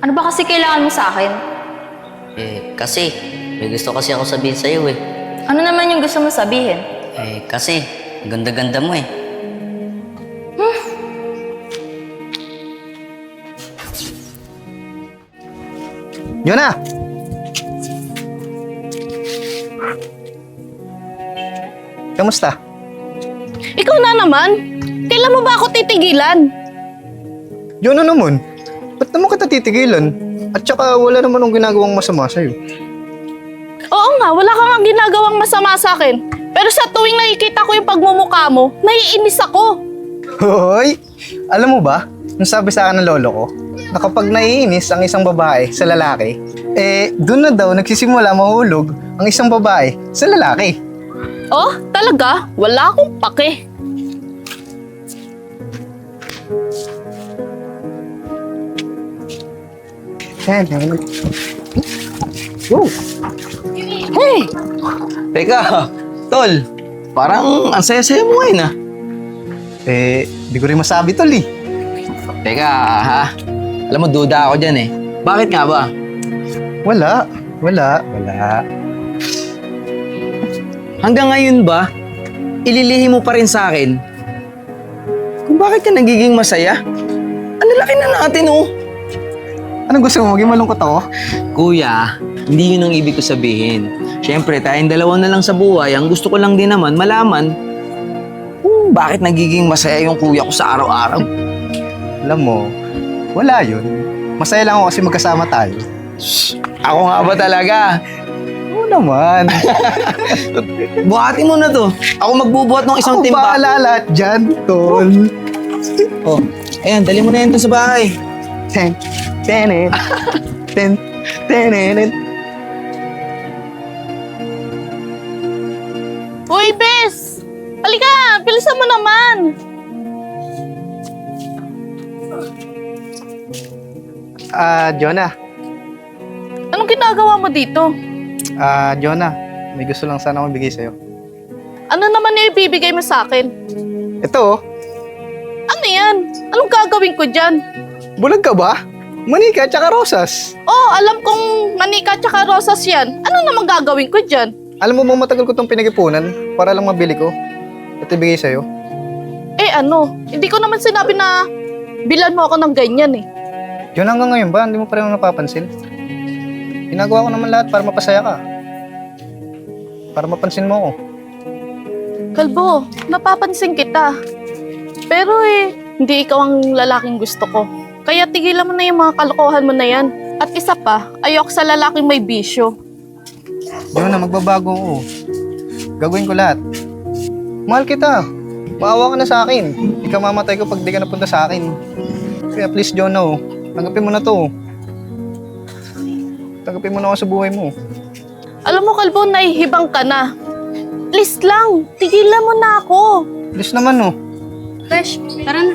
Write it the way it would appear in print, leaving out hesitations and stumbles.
Ano ba kasi kailangan mo sa akin? Kasi, may gusto kasi ako sabihin sa'yo eh. Ano naman yung gusto mo sabihin? Kasi, ganda-ganda mo eh. Yun na! Kamusta? Ikaw na naman. Kailan mo ba ako titigilan? Yun na naman. Ba't naman kita titigilan? At saka wala naman akong ginagawang masama sa'yo. Oo nga, wala kang nga ginagawang masama sa akin. Pero sa tuwing nakikita ko yung pagmumukha mo, naiinis ako. Hoy! Alam mo ba, yung sabi sa akin ng lolo ko, na kapag naiinis ang isang babae sa lalaki, doon na daw nagsisimula mahulog ang isang babae sa lalaki. Oh, talaga? Wala akong pake. Go! Hey! Teka, tol, parang ang saya-saya mo ngayon ah. Di ko rin masabi tol eh. Teka, ha? Alam mo, duda ako dyan eh. Bakit nga ba? Wala. Hanggang ngayon ba, ililihim mo pa rin sa akin kung bakit ka nagiging masaya? Ang lalaki na natin oh. Anong gusto mo? Maging malungkot ako? Kuya, hindi yun ang ibig ko sabihin. Siyempre, tayong dalawa na lang sa buhay. Ang gusto ko lang din naman malaman kung bakit nagiging masaya yung kuya ko sa araw-araw. Alam mo, wala yun. Masaya lang ako kasi magkasama tayo. Ako nga ba talaga? Oo naman. Buhatin mo na to. Ako magbubuhat ng isang Ako timba. bahala lahat dyan, tol. Oh, ayan, dali mo na yan to sa bahay. Ten, tenet, ten, tenenet. Uy, Bes! Halika! Bilisan mo naman! Jonah. Anong ginagawa mo dito? Jonah. May gusto lang sana akong bigay sa'yo. Ano naman yung ibibigay mo sa akin? Ito, oh. Ano yan? Anong gagawin ko dyan? Bulag ka ba? Manika tsaka rosas. Oh, alam kong manika tsaka rosas yan. Ano naman gagawin ko dyan? Alam mo bang matagal ko itong pinag-ipunan para lang mabili ko at ibigay sa'yo? Hindi ko naman sinabi na bilan mo ako ng ganyan eh. Yun hanggang ngayon ba? Hindi mo pa rin napapansin? Ginagawa ko naman lahat para mapasaya ka. Para mapansin mo ako. Kalbo, napapansin kita. Pero hindi ikaw ang lalaking gusto ko. Kaya tigilan mo na yung mga kalokohan mo na yan. At isa pa, ayoko sa lalaking may bisyo. Jonah, magbabago ako. Gagawin ko lahat. Mahal kita. Maawa ka na sa akin. Ikaw mamatay ko pag di ka napunta sa akin. Kaya please, Jonah, tanggapin mo na to. Tanggapin mo na ako sa buhay mo. Alam mo, Kalbo, nahihibang ka na. Please lang, tigilan mo na ako. Please naman, Fresh, tara na.